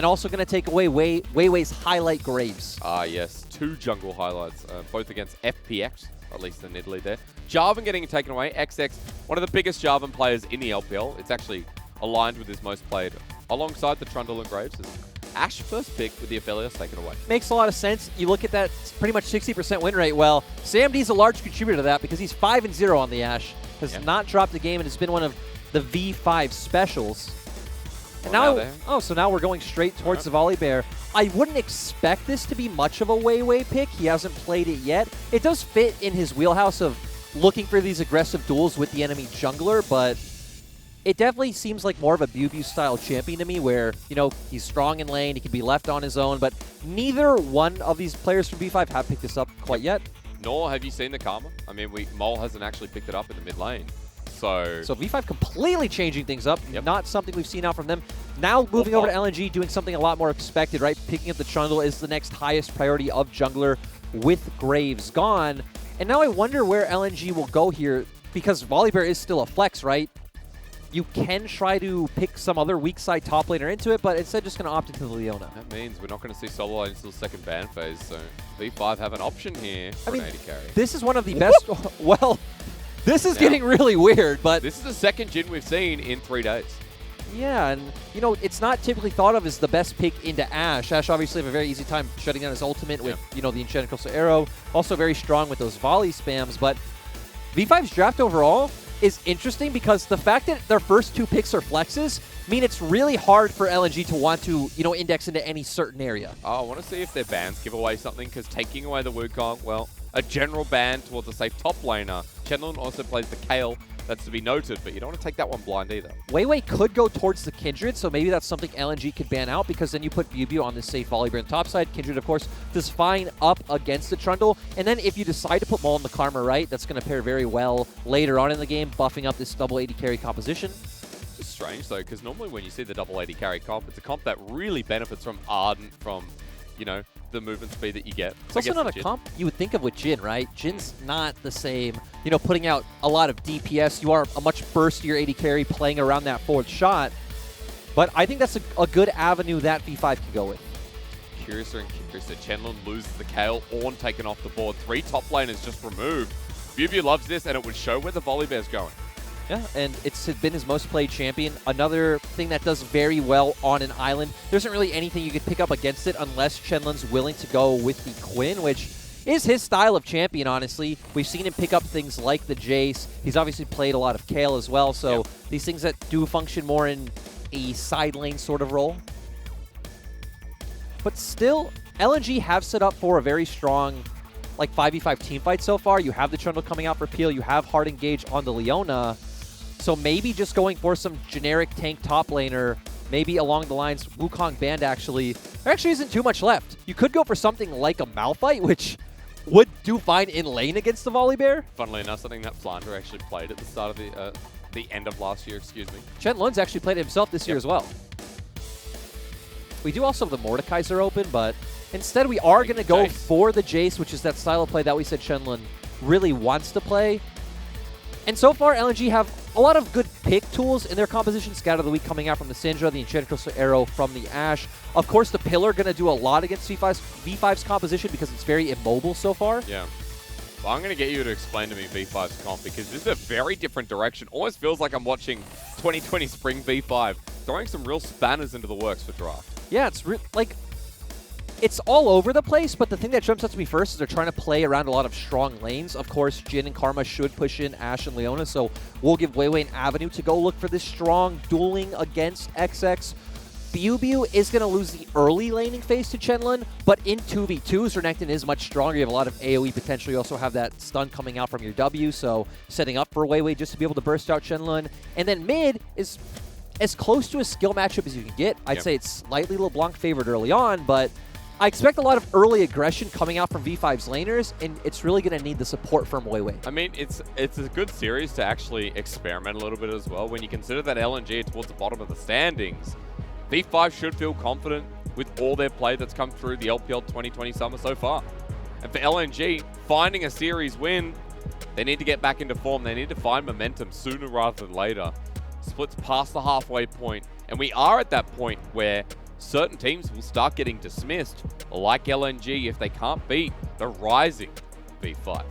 And also going to take away Weiwei's highlight Graves. Ah, yes. 2 jungle highlights, both against FPX, at least in Italy there. Jarvan getting taken away. XX, one of the biggest Jarvan players in the LPL. It's actually aligned with his most played alongside the Trundle and Graves. Ash first pick with the Aphelios taken away. Makes a lot of sense. You look at that pretty much 60% win rate. Well, SamD's a large contributor to that because he's 5-0 on the Ash. Has not dropped a game and has been one of the V5 specials. And so now we're going straight towards the Volibear. I wouldn't expect this to be much of a Weiwei pick. He hasn't played it yet. It does fit in his wheelhouse of looking for these aggressive duels with the enemy jungler, but it definitely seems like more of a Bubu style champion to me where, you know, he's strong in lane, he can be left on his own, but neither one of these players from V5 have picked this up quite yet. Nor have you seen the Karma. I mean, Mole hasn't actually picked it up in the mid lane. So V5 completely changing things up. Not something we've seen out from them. Now moving over to LNG, doing something a lot more expected, right? Picking up the Trundle is the next highest priority of jungler with Graves gone. And now I wonder where LNG will go here because Volibear is still a flex, right? You can try to pick some other weak side top laner into it, but instead just going to opt into the Leona. That means we're not going to see solo lane until the second ban phase, so V5 have an option here for an AD carry. This is one of the best... Well, this is getting really weird, but... This is the second Jhin we've seen in 3 days. Yeah, and, you know, it's not typically thought of as the best pick into Ashe. Ashe obviously have a very easy time shutting down his ultimate with, you know, the Enchanted Coastal Arrow. Also very strong with those volley spams, but V5's draft overall is interesting because the fact that their first 2 picks are flexes mean it's really hard for LNG to want to, you know, index into any certain area. Oh, I want to see if their bans give away something, because taking away the Wukong, well, a general ban towards a safe top laner. Chenlong also plays the Kayle. That's to be noted, but you don't want to take that one blind either. Weiwei could go towards the Kindred, so maybe that's something LNG could ban out, because then you put Bubu on the safe Volibear on the top side. Kindred, of course, does fine up against the Trundle. And then if you decide to put Mole in the Karma right, that's going to pair very well later on in the game, buffing up this double AD carry composition. It's strange, though, because normally when you see the double AD carry comp, it's a comp that really benefits from Ardent, from, you know, the movement speed that you get. It's also not a comp you would think of with Jhin, right? Jin's not the same, you know, putting out a lot of DPS. You are a much burstier AD carry playing around that forward shot. But I think that's a good avenue that V5 can go with. Curiouser and curiouser. Chenlong loses the Kayle. Ornn taken off the board. 3 top laners just removed. Bubu loves this, and it would show where the Volibear's going. Yeah, and it's been his most played champion. Another thing that does very well on an island. There isn't really anything you could pick up against it unless Chenlong's willing to go with the Quinn, which is his style of champion, honestly. We've seen him pick up things like the Jace. He's obviously played a lot of Kayle as well, so these things that do function more in a side lane sort of role. But still, LNG have set up for a very strong, like, 5v5 team fight so far. You have the Trundle coming out for Peel. You have hard engage on the Leona. So maybe just going for some generic tank top laner, maybe along the lines Wukong banned actually. There actually isn't too much left. You could go for something like a Malphite, which would do fine in lane against the Volibear. Funnily enough, something that Flandre actually played at the start of the end of last year, excuse me. Chenlong's actually played it himself this year as well. We do also have the Mordekaiser open, but instead we are going to go for the Jace, which is that style of play that we said Chenlong really wants to play. And so far, LNG have a lot of good pick tools in their composition. Scout of the Week coming out from the Syndra, the Enchanted Crystal Arrow from the Ashe. Of course, the Pillar going to do a lot against V5's composition because it's very immobile so far. Yeah. Well, I'm going to get you to explain to me V5's comp, because this is a very different direction. Almost feels like I'm watching 2020 Spring V5, throwing some real spanners into the works for draft. Yeah, it's like... It's all over the place, but the thing that jumps out to me first is they're trying to play around a lot of strong lanes. Of course, Jhin and Karma should push in Ashe and Leona, so we'll give Weiwei an avenue to go look for this strong dueling against XX. Bubu is going to lose the early laning phase to Chenlong, but in 2v2s, Renekton is much stronger. You have a lot of AoE potential. You also have that stun coming out from your W, so setting up for Weiwei just to be able to burst out Chenlong. And then mid is as close to a skill matchup as you can get. I'd say it's slightly LeBlanc favored early on, but I expect a lot of early aggression coming out from V5's laners, and it's really going to need the support from Weiwei. I mean, it's a good series to actually experiment a little bit as well. When you consider that LNG are towards the bottom of the standings, V5 should feel confident with all their play that's come through the LPL 2020 summer so far. And for LNG, finding a series win, they need to get back into form. They need to find momentum sooner rather than later. Split's past the halfway point, and we are at that point where certain teams will start getting dismissed, like LNG if they can't beat the rising V5.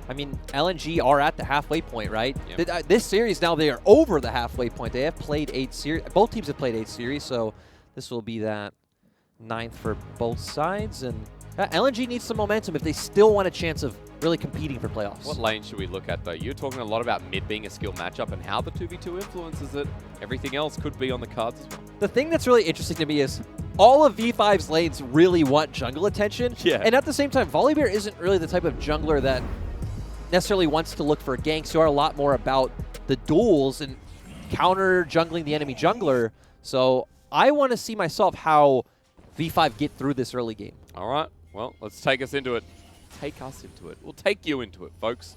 I mean, LNG are at the halfway point, right? Yep. This series now, they are over the halfway point. They have played 8 series. Both teams have played 8 series, so this will be that 9th for both sides. And LNG needs some momentum if they still want a chance of really competing for playoffs. What lane should we look at, though? You're talking a lot about mid being a skill matchup and how the 2v2 influences it. Everything else could be on the cards as well. The thing that's really interesting to me is all of V5's lanes really want jungle attention. Yeah. And at the same time, Volibear isn't really the type of jungler that necessarily wants to look for ganks. You are a lot more about the duels and counter jungling the enemy jungler. So I want to see myself how V5 get through this early game. All right. Well, let's take us into it. Take us into it. We'll take you into it, folks.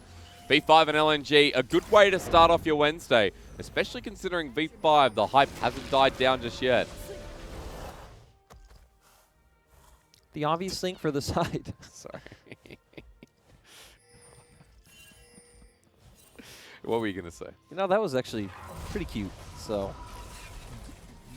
V5 and LNG, a good way to start off your Wednesday, especially considering V5, the hype hasn't died down just yet. The obvious thing for the side. Sorry. What were you going to say? You know, that was actually pretty cute. So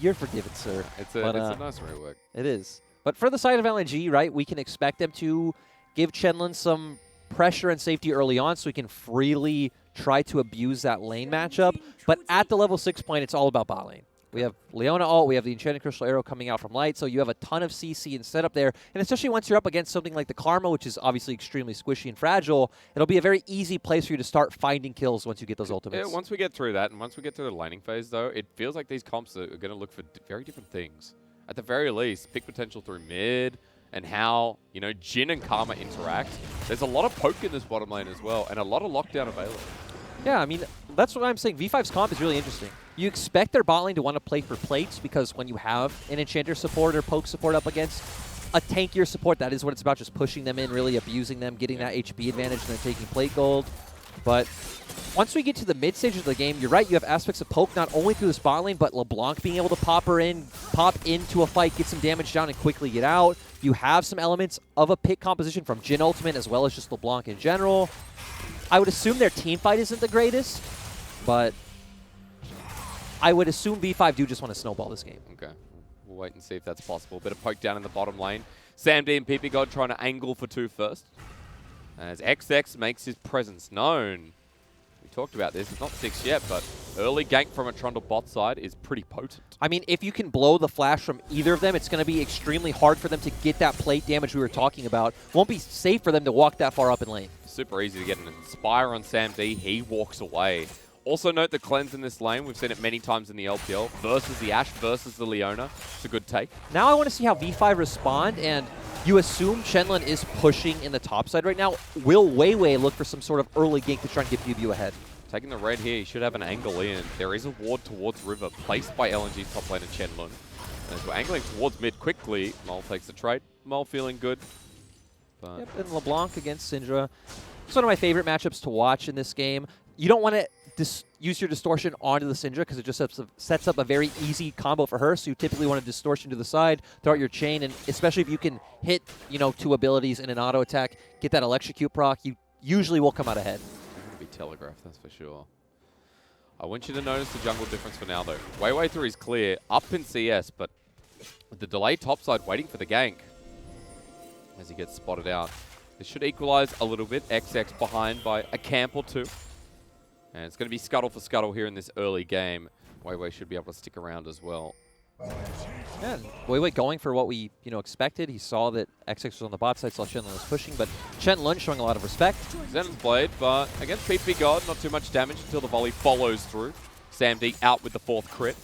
you're forgiven, sir. It's a nice rework. It is. But for the side of LNG, right, we can expect them to give Chenlun some pressure and safety early on so we can freely try to abuse that lane matchup. But at the level 6 point, it's all about bot lane. We have Leona ult, we have the Enchanted Crystal Arrow coming out from Light, so you have a ton of CC and setup there. And especially once you're up against something like the Karma, which is obviously extremely squishy and fragile, it'll be a very easy place for you to start finding kills once you get those ultimates. Yeah, once we get through that, and once we get through the laning phase, though, it feels like these comps are going to look for very different things. At the very least, pick potential through mid, and how, you know, Jhin and Karma interact. There's a lot of poke in this bottom lane as well, and a lot of lockdown available. Yeah, I mean, that's what I'm saying. V5's comp is really interesting. You expect their bot lane to want to play for plates because when you have an Enchanter support or poke support up against a tankier support, that is what it's about, just pushing them in, really abusing them, getting that HP advantage, and then taking plate gold. But once we get to the mid stages of the game, you're right, you have aspects of poke not only through this bot lane, but LeBlanc being able to pop into a fight, get some damage down, and quickly get out. You have some elements of a pick composition from Jhin Ultimate as well as just LeBlanc in general. I would assume their team fight isn't the greatest, but I would assume V5 do just want to snowball this game. Okay. We'll wait and see if that's possible. Bit of poke down in the bottom lane. SamD and PP God trying to angle for 2 first. As XX makes his presence known. We talked about this. It's not 6 yet, but early gank from a Trundle bot side is pretty potent. I mean, if you can blow the flash from either of them, it's going to be extremely hard for them to get that plate damage we were talking about. Won't be safe for them to walk that far up in lane. Super easy to get an Inspire on SamD. He walks away. Also note the cleanse in this lane. We've seen it many times in the LPL. Versus the Ashe, versus the Leona. It's a good take. Now I want to see how V5 respond, and you assume Chenlun is pushing in the top side right now. Will Weiwei look for some sort of early gank to try and get PBU ahead? Taking the red here, he should have an angle in. There is a ward towards River placed by LNG's top laner Chenlun. As we're angling towards mid quickly, Mol takes the trade. Mol feeling good. But yep, and LeBlanc against Syndra. It's one of my favorite matchups to watch in this game. You don't want to use your distortion onto the Syndra because it just sets up a very easy combo for her. So you typically want a distortion to the side, throw out your chain, and especially if you can hit, you know, 2 abilities in an auto attack, get that electrocute proc, you usually will come out ahead. Be telegraphed, that's for sure. I want you to notice the jungle difference for now, though. Weiwei through is clear, up in CS, but with the delay topside waiting for the gank as he gets spotted out. This should equalize a little bit. XX behind by a camp or 2. And it's going to be scuttle for scuttle here in this early game. Weiwei should be able to stick around as well. Yeah, Weiwei going for what we expected. He saw that XX was on the bot side, saw Chenlun was pushing, but Chenlun showing a lot of respect. Zenon's Blade, but against PP God, not too much damage until the volley follows through. SamD out with the 4th crit.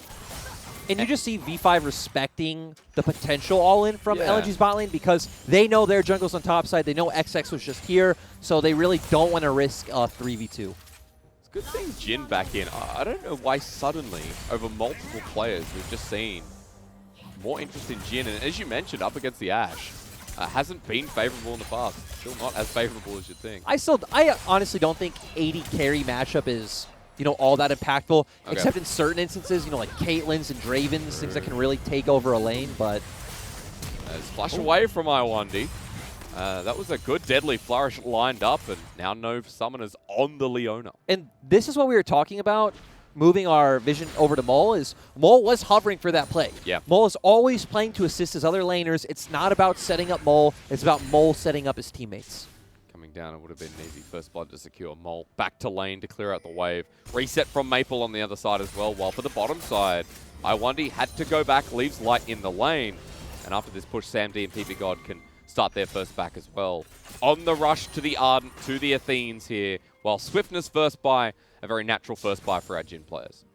And you just see V5 respecting the potential all-in from LNG's bot lane because they know their jungle's on top side. They know XX was just here, so they really don't want to risk 3v2. Good seeing Jhin back in. I don't know why suddenly, over multiple players, we've just seen more interest in Jhin. And as you mentioned, up against the Ashe, hasn't been favorable in the past. Still not as favorable as you'd think. I honestly don't think 80 carry matchup is, all that impactful, except in certain instances, like Caitlyn's and Draven's, things that can really take over a lane, but... As flash away from I1D. That was a good deadly flourish lined up, and now no summoners on the Leona. And this is what we were talking about moving our vision over to Mole is Mole was hovering for that play. Yeah. Mole is always playing to assist his other laners. It's not about setting up Mole. It's about Mole setting up his teammates. Coming down, it would have been an easy first blood to secure. Mole back to lane to clear out the wave. Reset from Maple on the other side as well. While for the bottom side, Iwandi had to go back, leaves Light in the lane. And after this push, Sam D and PB God can start their first back as well. On the rush to the Ardent, to the Athenes here. While Swiftness first buy, a very natural first buy for our Jhin players.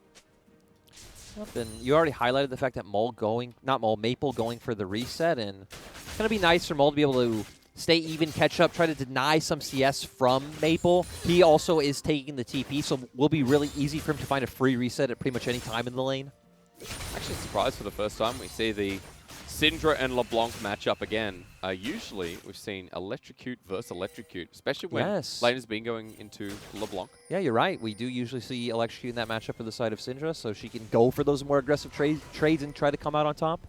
And you already highlighted the fact that Maple going for the reset, and it's going to be nice for Mole to be able to stay even, catch up, try to deny some CS from Maple. He also is taking the TP, so it will be really easy for him to find a free reset at pretty much any time in the lane. Actually surprised for the first time we see the Syndra and LeBlanc match up again. Usually we've seen Electrocute versus Electrocute, especially when lane has been going into LeBlanc. Yeah, you're right. We do usually see Electrocute in that matchup for the side of Syndra, so she can go for those more aggressive trades and try to come out on top.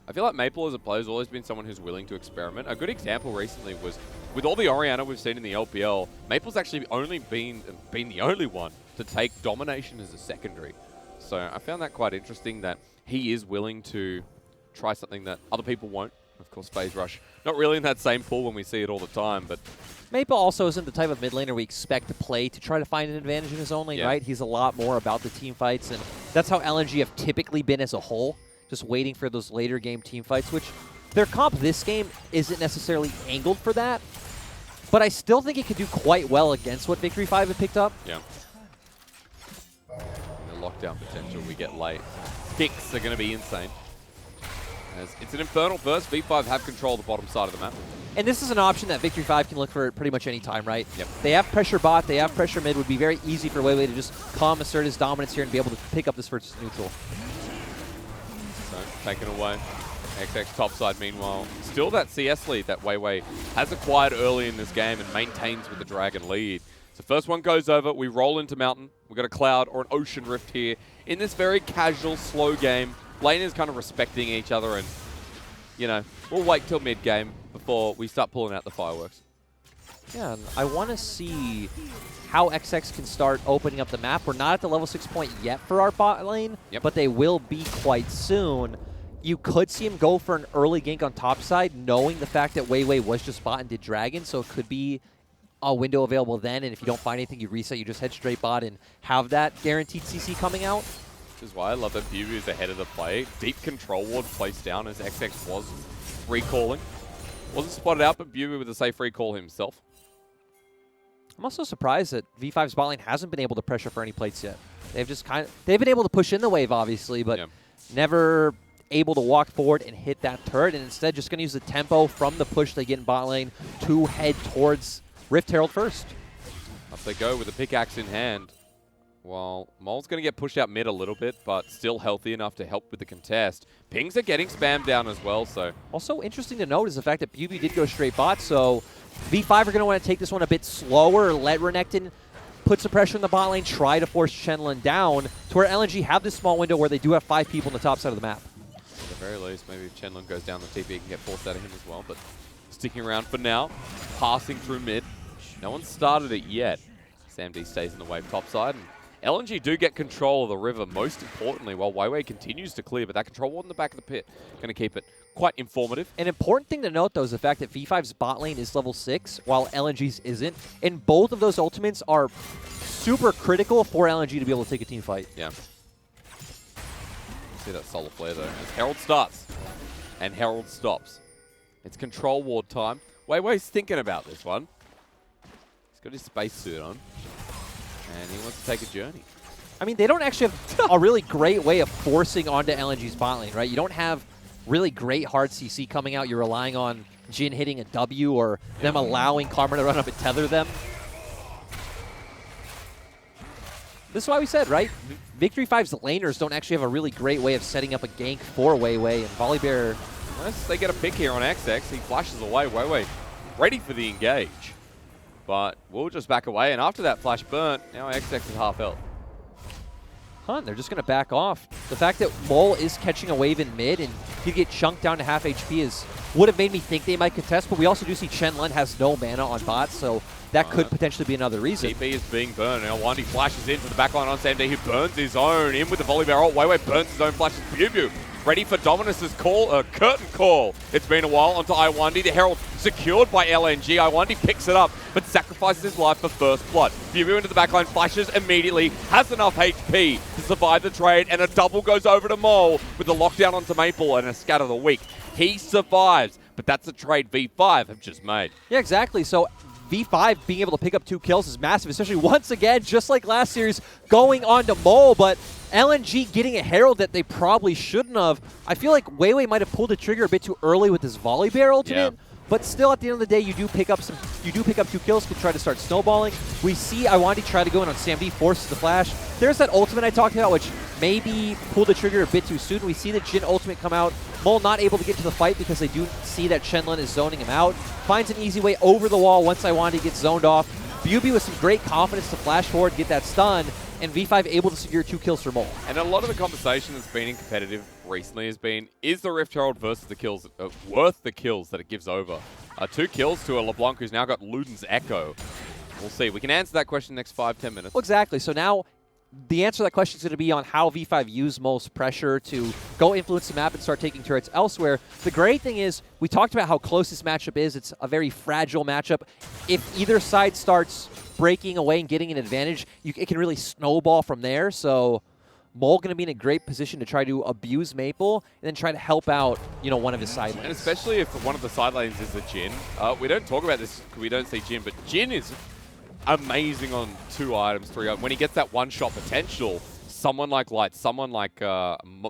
I feel like Maple as a player has always been someone who's willing to experiment. A good example recently was with all the Orianna we've seen in the LPL, Maple's actually only been the only one to take domination as a secondary. So I found that quite interesting that he is willing to try something that other people won't. Of course, Phase Rush, not really in that same pool when we see it all the time, but Maple also isn't the type of mid laner we expect to play to try to find an advantage in his own lane, right? He's a lot more about the team fights, and that's how LNG have typically been as a whole. Just waiting for those later game team fights, which their comp this game isn't necessarily angled for that, but I still think it could do quite well against what Victory 5 have picked up. Yeah. The lockdown potential we get late. Picks are going to be insane. As it's an Infernal burst. V5 have control of the bottom side of the map. And this is an option that Victory 5 can look for pretty much any time, right? Yep. They have pressure bot, they have pressure mid. Would be very easy for Weiwei to just calm, assert his dominance here and be able to pick up this first neutral. So, taken away. XX topside, meanwhile, still that CS lead that Weiwei has acquired early in this game and maintains with the Dragon lead. So first one goes over, we roll into Mountain. We've got a Cloud or an Ocean Rift here in this very casual, slow game. Lane is kind of respecting each other, and, you know, we'll wait till mid-game before we start pulling out the fireworks. Yeah, and I want to see how XX can start opening up the map. We're not at the level 6 point yet for our bot lane, but they will be quite soon. You could see him go for an early gank on top side, knowing the fact that Weiwei was just bot and did Dragon, so it could be a window available then, and if you don't find anything, you reset, you just head straight bot and have that guaranteed CC coming out. This is why I love that Bubu is ahead of the play. Deep control ward placed down as XX was recalling. Wasn't spotted out, but Bubu with a safe recall himself. I'm also surprised that V5's bot lane hasn't been able to pressure for any plates yet. They've just they've been able to push in the wave, obviously, but never able to walk forward and hit that turret, and instead just going to use the tempo from the push they get in bot lane to head towards Rift Herald first. Up they go with a pickaxe in hand. Well, Mole's going to get pushed out mid a little bit, but still healthy enough to help with the contest. Pings are getting spammed down as well, so... Also interesting to note is the fact that Bubu did go straight bot, so V5 are going to want to take this one a bit slower, let Renekton put some pressure in the bot lane, try to force Shenlong down, to where LNG have this small window where they do have 5 people on the top side of the map. At the very least, maybe if Shenlong goes down, the TP can get forced out of him as well, but sticking around for now, passing through mid. No one started it yet. Sam D stays in the wave topside, and LNG do get control of the river, most importantly, while Weiwei continues to clear, but that control ward in the back of the pit going to keep it quite informative. An important thing to note, though, is the fact that V5's bot lane is level 6, while LNG's isn't, and both of those ultimates are super critical for LNG to be able to take a team fight. Yeah. See that solar flare, though, as Herald starts, and Herald stops. It's control ward time. Weiwei's thinking about this one. He's got his spacesuit on. And he wants to take a journey. I mean, they don't actually have a really great way of forcing onto LNG's bot lane, right? You don't have really great hard CC coming out. You're relying on Jhin hitting a W or them allowing Karma to run up and tether them. This is why we said, right? Victory 5's laners don't actually have a really great way of setting up a gank for Weiwei, and Volibear... Unless they get a pick here on XX, he flashes away. Weiwei ready for the engage. But we'll just back away, and after that flash burnt, now XX is half health. Huh, they're just going to back off. The fact that Mole is catching a wave in mid and he'd get chunked down to half HP would have made me think they might contest, but we also do see Chen-Lun has no mana on bot, so that could potentially be another reason. TP is being burned. Now Wandy flashes into the backline on Sam D, who burns his own in with the volley barrel. Weiwei burns his own, flashes Bubu. Ready for Dominus's call, curtain call. It's been a while onto Iwandi. The Herald secured by LNG. Iwandi picks it up, but sacrifices his life for first blood. Bubu into the backline, flashes immediately, has enough HP to survive the trade, and a double goes over to Mole with a lockdown onto Maple and a scatter the weak. He survives, but that's a trade V5 have just made. Yeah, exactly. So V5 being able to pick up 2 kills is massive, especially once again, just like last series, going on to Mole, but LNG getting a Herald that they probably shouldn't have. I feel like Weiwei might have pulled the trigger a bit too early with his volley barrel ultimate, but still at the end of the day, you do pick up 2 kills, can try to start snowballing. We see Iwandi try to go in on Sam D, forces the flash. There's that ultimate I talked about, which maybe pulled the trigger a bit too soon. We see the Jhin ultimate come out. Mole not able to get to the fight because they do see that Chen-Lun is zoning him out. Finds an easy way over the wall once Iwandi gets zoned off. Bubi with some great confidence to flash forward, get that stun, and V5 able to secure 2 kills for Mole. And a lot of the conversation that's been in competitive recently has been, is the Rift Herald versus the kills worth the kills that it gives over? 2 kills to a LeBlanc who's now got Luden's Echo. We'll see. We can answer that question in the next 5-10 minutes. Well, exactly. So now the answer to that question is going to be on how V5 use Mole's pressure to go influence the map and start taking turrets elsewhere. The great thing is, we talked about how close this matchup is. It's a very fragile matchup. If either side starts breaking away and getting an advantage, it can really snowball from there. So Mole going to be in a great position to try to abuse Maple and then try to help out, one of his side lanes. And especially if one of the side lanes is the Jhin. We don't talk about this because we don't see Jhin, but Jhin is amazing on 2 items, 3 items. When he gets that one-shot potential, someone like Light, someone like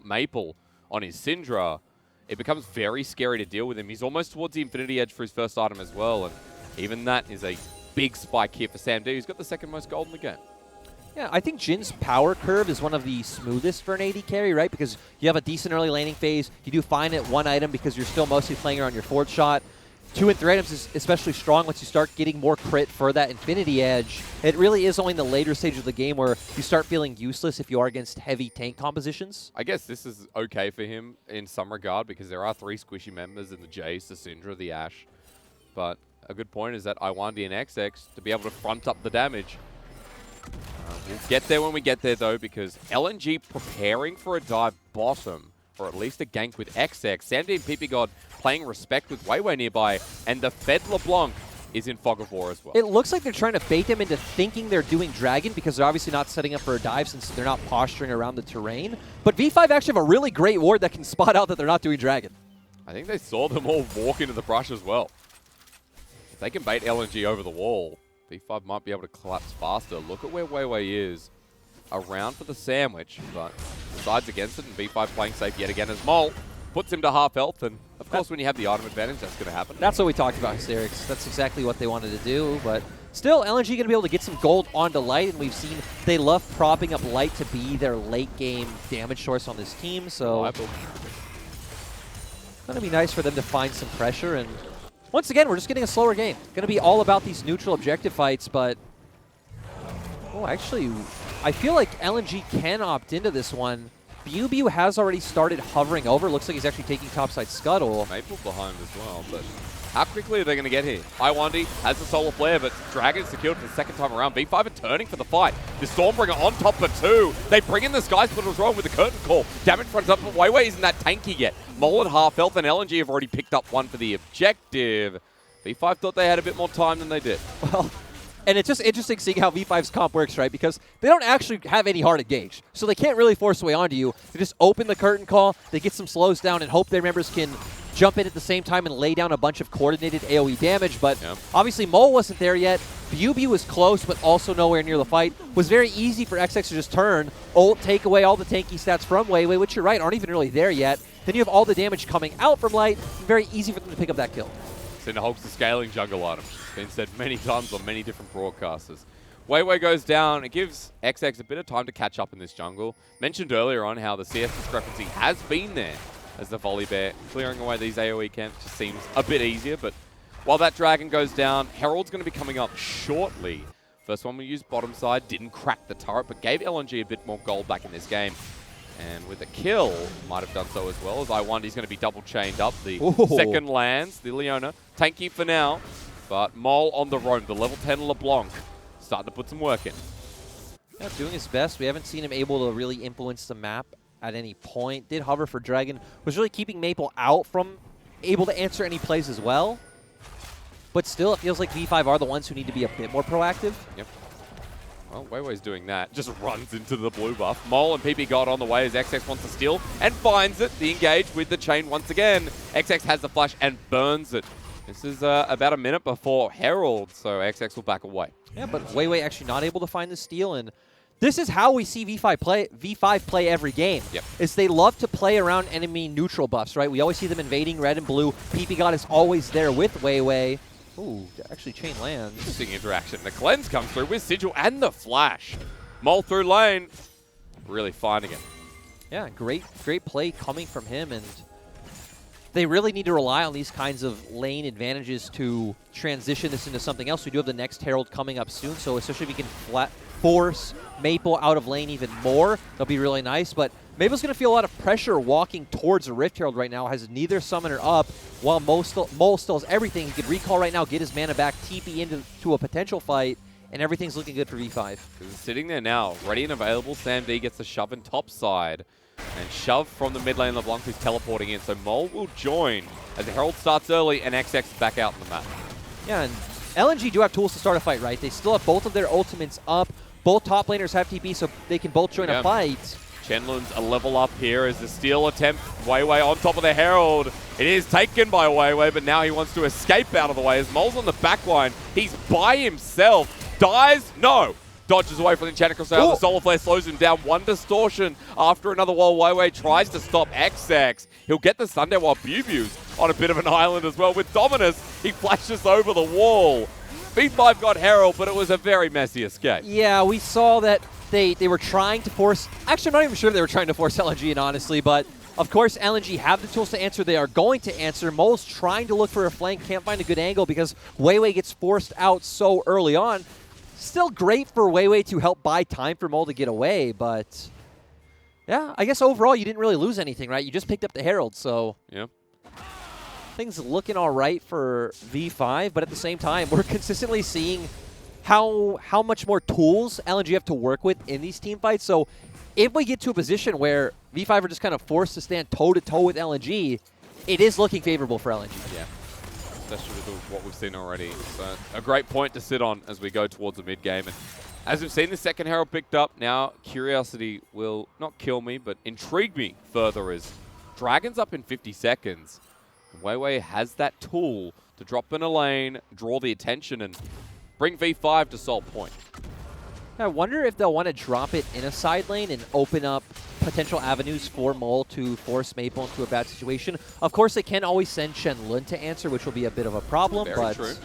Maple on his Syndra, it becomes very scary to deal with him. He's almost towards the Infinity Edge for his first item as well, and even that is a big spike here for Sam D, who's got the 2nd most gold in the game. Yeah, I think Jin's power curve is one of the smoothest for an AD carry, right? Because you have a decent early laning phase. You do fine at 1 item because you're still mostly playing around your forward shot. 2 and 3 items is especially strong once you start getting more crit for that Infinity Edge. It really is only in the later stage of the game where you start feeling useless if you are against heavy tank compositions. I guess this is okay for him in some regard because there are 3 squishy members in the Jace, the Syndra, the Ashe. But a good point is that Iwandi and XX to be able to front up the damage. We'll get there when we get there though, because LNG preparing for a dive bottom, or at least a gank with XX. Sandy and PP playing respect with Weiwei nearby, and the Fed LeBlanc is in Fog of War as well. It looks like they're trying to bait them into thinking they're doing Dragon because they're obviously not setting up for a dive since they're not posturing around the terrain. But V5 actually have a really great ward that can spot out that they're not doing Dragon. I think they saw them all walk into the brush as well. If they can bait LNG over the wall, V5 might be able to collapse faster. Look at where Weiwei is. Around for the sandwich, but decides against it, and V5 playing safe yet again as Mole puts him to half health, and of course when you have the item advantage, that's going to happen. That's what we talked about, Hysterix. That's exactly what they wanted to do, but still, LNG going to be able to get some gold onto Light, and we've seen they love propping up Light to be their late-game damage source on this team, so it's going to be nice for them to find some pressure, and once again, we're just getting a slower game. Going to be all about these neutral objective fights, but actually, I feel like LNG can opt into this one. Bubu has already started hovering over. Looks like he's actually taking topside scuttle. Maple behind as well, but how quickly are they going to get here? Iwandi has the solar flare, but Dragon secured for the 2nd time around. V5 are turning for the fight. The Stormbringer on top for 2. They bring in the Sky Split as well with the curtain call. Damage fronts up, but Weiwei isn't that tanky yet. Mole at half health, and LNG have already picked up 1 for the objective. V5 thought they had a bit more time than they did. Well, and it's just interesting seeing how V5's comp works, right? Because they don't actually have any hard engage. So they can't really force their way onto you. They just open the curtain call, they get some slows down, and hope their members can jump in at the same time and lay down a bunch of coordinated AoE damage. But obviously Mole wasn't there yet. Bubu was close, but also nowhere near the fight. Was very easy for XX to just turn, ult, take away all the tanky stats from Weiwei, which you're right, aren't even really there yet. Then you have all the damage coming out from Light. Very easy for them to pick up that kill. Cinderhulk's the scaling jungle item. It's been said many times on many different broadcasters. Weiwei goes down. It gives XX a bit of time to catch up in this jungle. Mentioned earlier on how the CS discrepancy has been there as the Volley Bear clearing away these AoE camps just seems a bit easier. But while that Dragon goes down, Herald's going to be coming up shortly First one we used bottom side, didn't crack the turret, but gave LNG a bit more gold back in this game. And with a kill, might have done so as well, as I wonder he's going to be double chained up. The second lands, the Leona. Tanky for now, but Mole on the roam, the level 10 LeBlanc, starting to put some work in. Yeah, doing his best. We haven't seen him able to really influence the map at any point. Did hover for Dragon. Was really keeping Maple out from able to answer any plays as well. But still, it feels like V5 are the ones who need to be a bit more proactive. Yep. Well, Weiwei's doing that. Just runs into the blue buff. Mole and PP got on the way as XX wants to steal and finds it. The engage with the chain once again. XX has the flash and burns it. This is about a minute before Herald, so XX will back away. Yeah, but Weiwei actually not able to find the steal, and this is how we see V5 play every game. Yep. Is they love to play around enemy neutral buffs, right? We always see them invading red and blue. PP God is always there with Weiwei. Ooh, actually chain lands. Interesting interaction. The cleanse comes through with Sigil and the flash. Mole through lane, really finding it. Yeah, great play coming from him, and they really need to rely on these kinds of lane advantages to transition this into something else. We do have the next Herald coming up soon, so especially if we can force Maple out of lane even more, that'll be really nice. But Maple's going to feel a lot of pressure walking towards the Rift Herald right now, has neither summoner up, while Mole still has everything. He could recall right now, get his mana back, TP into a potential fight, and everything's looking good for V5. He's sitting there now, ready and available. Sam D gets the shove in top side. And shove from the mid lane LeBlanc, who's teleporting in. So Mole will join as the Herald starts early and XX is back out on the map. Yeah, and LNG do have tools to start a fight, right? They still have both of their ultimates up. Both top laners have TP, so they can both join a fight. Chenlun's a level up here as the steal attempt. Weiwei on top of the Herald. It is taken by Weiwei, but now he wants to escape out of the way as Mole's on the back line. He's by himself. Dies? No. Dodges away from the Enchanted Crusader. The Solar Flare slows him down. One distortion after another while Weiwei tries to stop XX. He'll get the Sunday while Bubu's on a bit of an island as well. With Dominus, he flashes over the wall. V5 got Herald, but it was a very messy escape. Yeah, we saw that they were trying to force... Actually, I'm not even sure they were trying to force LNG in, honestly, but of course, LNG have the tools to answer. They are going to answer. Mole's trying to look for a flank, can't find a good angle because Weiwei gets forced out so early on. Still great for Weiwei to help buy time for Mole to get away, but yeah, I guess overall you didn't really lose anything, right? You just picked up the Herald, so yeah, things looking all right for V5, but at the same time, we're consistently seeing how much more tools LNG have to work with in these team fights. So if we get to a position where V5 are just kind of forced to stand toe-to-toe with LNG, it is looking favorable for LNG. Yeah. Especially with what we've seen already. So a great point to sit on as we go towards the mid-game. And as we've seen the second Herald picked up, now curiosity will not kill me, but intrigue me further as Dragon's up in 50 seconds. And Weiwei has that tool to drop in a lane, draw the attention, and bring V5 to salt point. I wonder if they'll want to drop it in a side lane and open up potential avenues for Mole to force Maple into a bad situation. Of course, they can always send Chenlun to answer, which will be a bit of a problem. Very but true. There's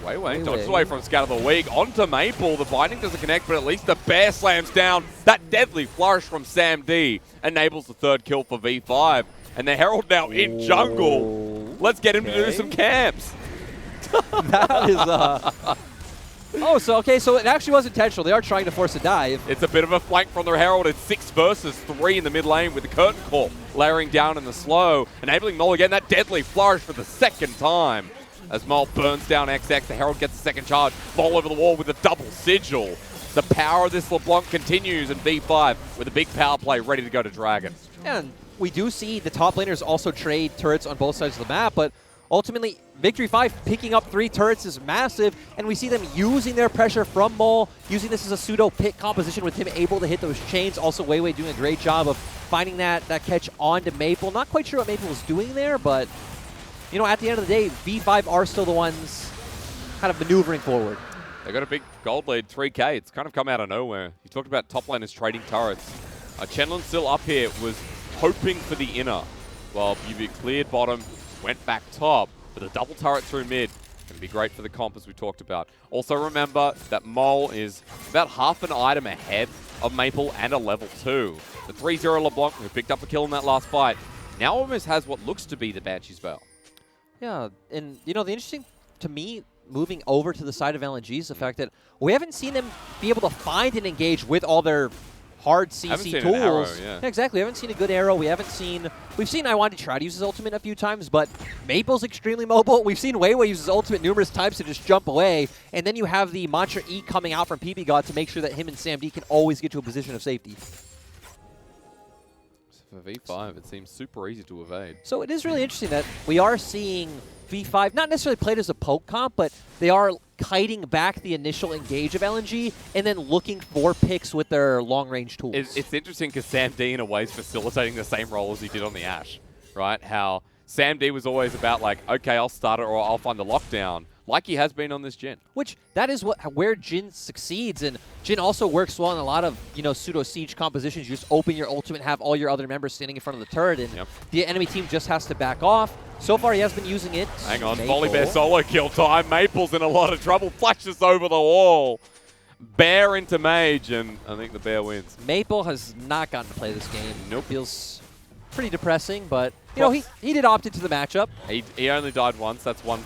Weiwei. Dodges away from Scatter the Weak onto Maple. The binding doesn't connect, but at least the bear slams down. That deadly flourish from Sam D enables the third kill for V5. And the Herald now in jungle. Let's get him to do some camps. That is... Oh, so it actually was intentional. They are trying to force a dive. It's a bit of a flank from the Herald. It's 6 versus 3 in the mid lane with the Curtain Call layering down in the slow, enabling Mole again that deadly flourish for the second time. As Mole burns down XX, the Herald gets the second charge. Mole over the wall with a double sigil. The power of this LeBlanc continues, and V5 with a big power play ready to go to Dragon. And we do see the top laners also trade turrets on both sides of the map, but ultimately, Victory 5 picking up 3 turrets is massive, and we see them using their pressure from Mole, using this as a pseudo-pit composition with him able to hit those chains. Also, Weiwei doing a great job of finding that catch onto Maple. Not quite sure what Maple was doing there, but, you know, at the end of the day, V5 are still the ones kind of maneuvering forward. They got a big gold lead, 3K. It's kind of come out of nowhere. You talked about top laners trading turrets. Chenlun still up here was hoping for the inner, while Bubu cleared bottom, went back top. But the double turret through mid can be great for the comp, as we talked about. Also remember that Mole is about half an item ahead of Maple and a level 2. The 3-0 LeBlanc, who picked up a kill in that last fight, now almost has what looks to be the Banshee's Veil. Yeah, and you know, the interesting to me moving over to the side of LNG is the fact that we haven't seen them be able to find and engage with all their hard CC tools. An arrow, yeah. Yeah, exactly. We haven't seen a good arrow. We've seen Iwandi try to use his ultimate a few times, but Maple's extremely mobile. We've seen Weiwei use his ultimate numerous times to just jump away, and then you have the Mantra E coming out from PB God to make sure that him and Sam D can always get to a position of safety. For V5, it seems super easy to evade. So it is really interesting that we are seeing V5 not necessarily played as a poke comp, but they are kiting back the initial engage of LNG and then looking for picks with their long-range tools. It's interesting because Sam D, in a way, is facilitating the same role as he did on the Ashe, right? How Sam D was always about, like, okay, I'll start it or I'll find the lockdown, like he has been on this Jhin. Which, that is where Jhin succeeds, and Jhin also works well in a lot of, pseudo-siege compositions. You just open your ultimate, have all your other members standing in front of the turret, and the enemy team just has to back off. So far, he has been using it. Hang on, Volibear solo kill time. Maple's in a lot of trouble. Flashes over the wall. Bear into Mage, and I think the Bear wins. Maple has not gotten to play this game. Nope. Feels pretty depressing, but, he did opt into the matchup. He only died once. That's one,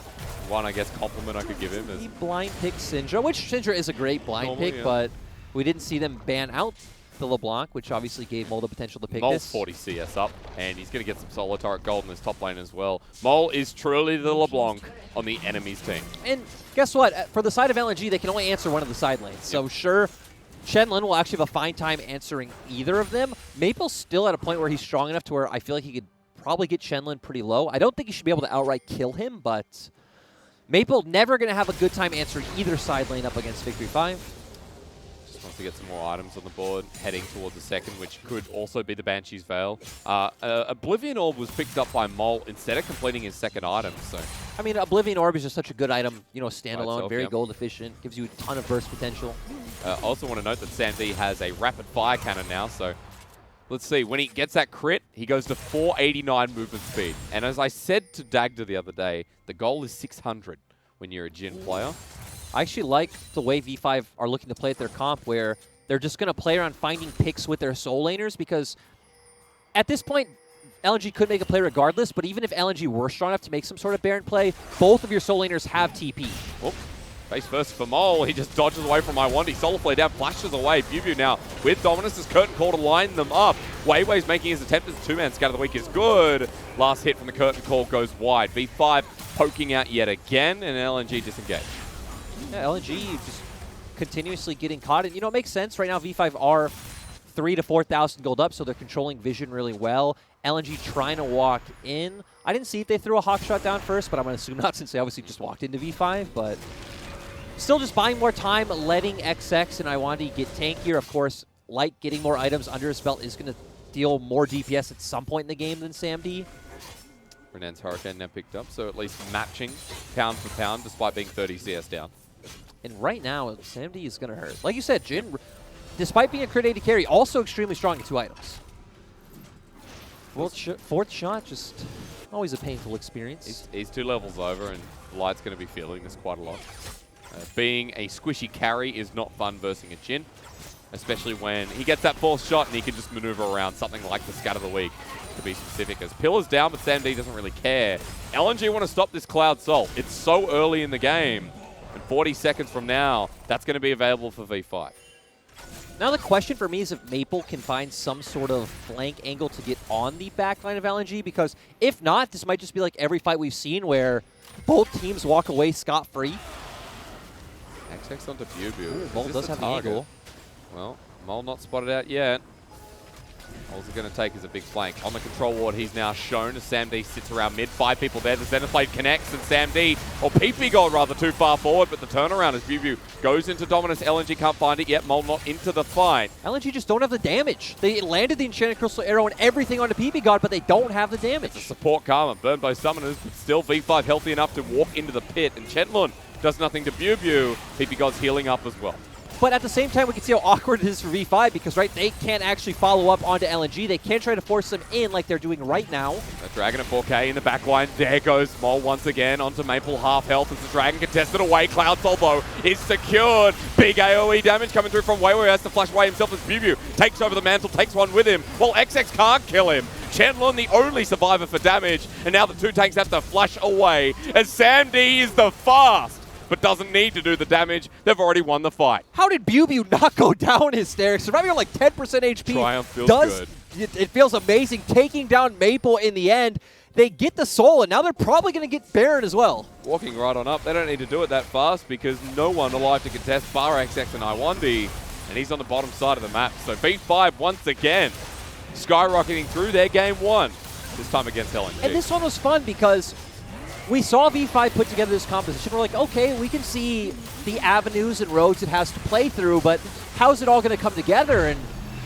I guess, compliment I could give him. He blind picked Syndra, which Syndra is a great blind pick, but we didn't see them ban out the LeBlanc, which obviously gave Mole the potential to pick Mole's this. 40 CS up, and he's going to get some solo turret gold in this top lane as well. Mole is truly the LeBlanc on the enemy's team. And guess what? For the side of LNG, they can only answer one of the side lanes. So sure, Shenlin will actually have a fine time answering either of them. Maple's still at a point where he's strong enough to where I feel like he could probably get Shenlin pretty low. I don't think he should be able to outright kill him, but Maple never going to have a good time answering either side lane up against Victory 5. Wants to get some more items on the board, heading towards the second, which could also be the Banshee's Veil. Oblivion Orb was picked up by Mole instead of completing his second item. So, I mean, Oblivion Orb is just such a good item, standalone, itself, very gold efficient, gives you a ton of burst potential. I also want to note that Sam D has a rapid fire cannon now, so let's see. When he gets that crit, he goes to 489 movement speed. And as I said to Dagda the other day, the goal is 600 when you're a Jhin player. I actually like the way V5 are looking to play at their comp, where they're just going to play around finding picks with their soul laners, because at this point, LNG could make a play regardless, but even if LNG were strong enough to make some sort of Baron play, both of your soul laners have TP. Oh, face first for Mole. He just dodges away from Iwandi. Solo play down, flashes away. Bubu now with Dominus' Curtain Call to line them up. Weiwei's making his attempt as a two-man scatter the week is good. Last hit from the Curtain Call goes wide. V5 poking out yet again, and LNG disengage. Yeah, LNG just continuously getting caught. And, it makes sense. Right now, V5 are 3,000 to 4,000 gold up, so they're controlling vision really well. LNG trying to walk in. I didn't see if they threw a hawk shot down first, but I'm going to assume not, since they obviously just walked into V5. But still just buying more time, letting XX and Iwandi get tankier. Of course, Light getting more items under his belt is going to deal more DPS at some point in the game than Sam D. Renan's Hurricane now picked up, so at least matching pound for pound, despite being 30 CS down. And right now, Sam D is going to hurt. Like you said, Jhin, despite being a crit 80 carry, also extremely strong in 2 items. Fourth shot, just always a painful experience. He's 2 levels over, and Light's going to be feeling this quite a lot. Being a squishy carry is not fun versing a Jhin, especially when he gets that 4th shot and he can just maneuver around something like the Scatter the Weak, to be specific. As Pillar's down, but Sam D doesn't really care. LNG want to stop this Cloud Soul. It's so early in the game. And 40 seconds from now, that's going to be available for V5. Now the question for me is if Maple can find some sort of flank angle to get on the backline of LNG, because if not, this might just be like every fight we've seen where both teams walk away scot-free. XX onto Bubu. Mole does have the angle. Well, Mole not spotted out yet. Mole's going to take as a big flank. On the control ward, he's now shown as Sam D sits around mid. 5 people there. The Xenoblade connects, and Sam D, or PP Gold rather, too far forward, but the turnaround as Bubu goes into Dominus. LNG can't find it yet. Mole not into the fight. LNG just don't have the damage. They landed the Enchanted Crystal Arrow and everything onto PP God, but they don't have the damage. It's a support Karma, burned by Summoners, but still V5 healthy enough to walk into the pit, and Chenlun does nothing to Bubu. PP God's healing up as well. But at the same time, we can see how awkward it is for V5 because, right, they can't actually follow up onto LNG. They can't try to force them in like they're doing right now. A Dragon at 4K in the back line. There goes Mole once again onto Maple, half health as the Dragon contested away. Cloud Soul, though, is secured. Big AoE damage coming through from Weiwei. Has to flash away himself as Bubu takes over the mantle, takes one with him. While XX can't kill him. Chenlun, the only survivor for damage. And now the 2 tanks have to flash away as Sam D is the fast. but doesn't need to do the damage. They've already won the fight. How did BuBu not go down hysterics? Surviving on like 10% HP. Triumph feels good. It feels amazing. Taking down Maple in the end. They get the soul, and now they're probably going to get Baron as well. Walking right on up. They don't need to do it that fast because no one alive to contest bar XX and Iwandi, and he's on the bottom side of the map. So V5 once again skyrocketing through their game one, this time against LNG. And this one was fun because we saw V5 put together this composition. We're like, okay, we can see the avenues and roads it has to play through, but how's it all going to come together? And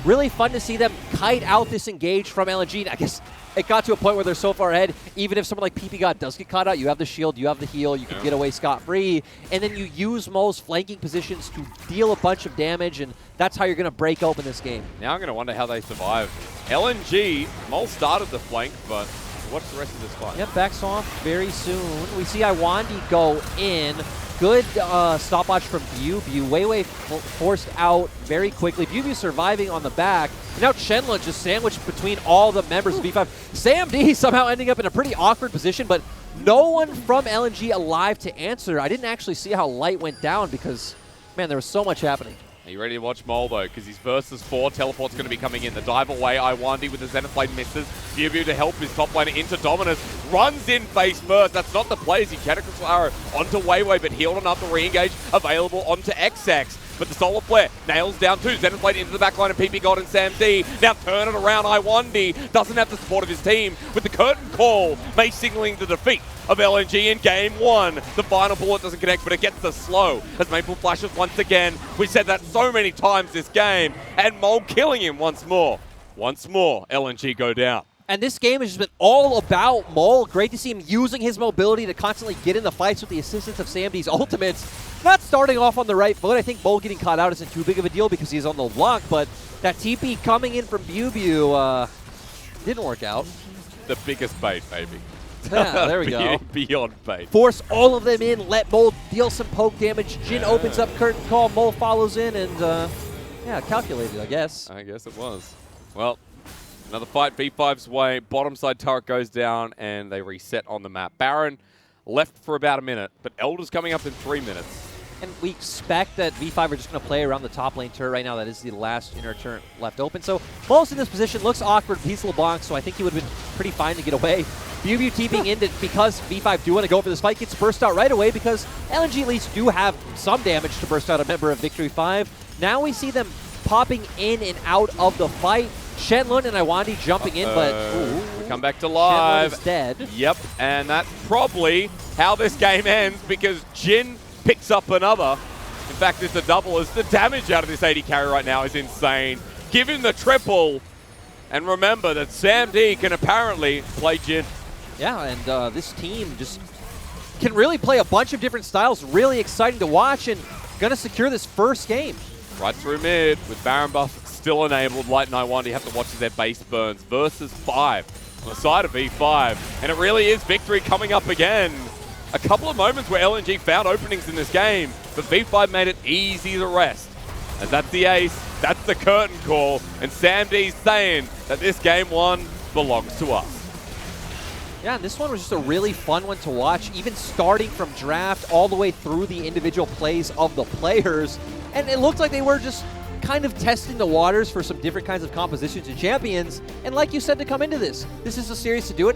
really fun to see them kite out this engage from LNG. I guess it got to a point where they're so far ahead, even if someone like PP God does get caught out, you have the shield, you have the heal, you can get away scot-free, and then you use Mo's flanking positions to deal a bunch of damage, and that's how you're going to break open this game. Now I'm going to wonder how they survive. LNG, Mole started the flank, but what's the rest of this fight? Yep, backs off very soon. We see Iwandi go in. Good stopwatch from BuBu. Weiwei forced out very quickly. BuBu surviving on the back. And now Shenlong just sandwiched between all the members of V5. Sam D somehow ending up in a pretty awkward position, but no one from LNG alive to answer. I didn't actually see how Light went down because, man, there was so much happening. Are you ready to watch Mole, though? Because he's versus 4. Teleport's going to be coming in. The dive away. Iwandi with the Zenith Blade misses. BuBu to help his top laner into Dominus. Runs in face first. That's not the play as he Cataclysmal Arrow onto Weiwei, but healed enough to re-engage. Available onto XX. But the Solar Flare nails down 2. Zenith Blade into the backline of PP God and Sam D. Now turn it around. Iwandi doesn't have the support of his team with the curtain call. May signaling the defeat of LNG in game one. The final bullet doesn't connect, but it gets the slow as Maple flashes once again. We said that so many times this game. And Mole killing him once more. Once more, LNG go down. And this game has just been all about Mole. Great to see him using his mobility to constantly get in the fights with the assistance of Sam D's ultimates. Not starting off on the right foot. I think Mole getting caught out isn't too big of a deal because he's on the block, but that TP coming in from BuBu didn't work out. The biggest bait, baby. Yeah, there we go. Beyond bait. Force all of them in, let Mole deal some poke damage. Jin opens up curtain call, Mole follows in, and yeah, calculated, I guess. I guess it was. Well, another fight, V5's way. Bottom side turret goes down, and they reset on the map. Baron left for about a minute, but Elder's coming up in 3 minutes. And we expect that V5 are just going to play around the top lane turret right now. That is the last inner turret left open. So Mole's in this position. Looks awkward. He's LeBlanc, so I think he would have been pretty fine to get away. BuBu TPing in because V5 do want to go for this fight. Gets burst out right away because LNG at least do have some damage to burst out a member of Victory 5. Now we see them popping in and out of the fight. Shenlong and Iwandi jumping in, but we come back to live. Shenlong is dead. Yep, and that's probably how this game ends because Jin picks up another. In fact, it's a double as the damage out of this 80 carry right now is insane. Give him the triple. And remember that Sam D can apparently play Jin. Yeah, and this team just can really play a bunch of different styles. Really exciting to watch and going to secure this first game. Right through mid with Baron buff still enabled. Light and Iwandi have to watch as their base burns versus 5 on the side of V5. And it really is victory coming up again. A couple of moments where LNG found openings in this game, but V5 made it easy to rest. And that's the ace, that's the curtain call, and Sam D's saying that this game one belongs to us. Yeah, and this one was just a really fun one to watch, even starting from draft all the way through the individual plays of the players. And it looked like they were just kind of testing the waters for some different kinds of compositions and champions. And like you said to come into this is a series to do it.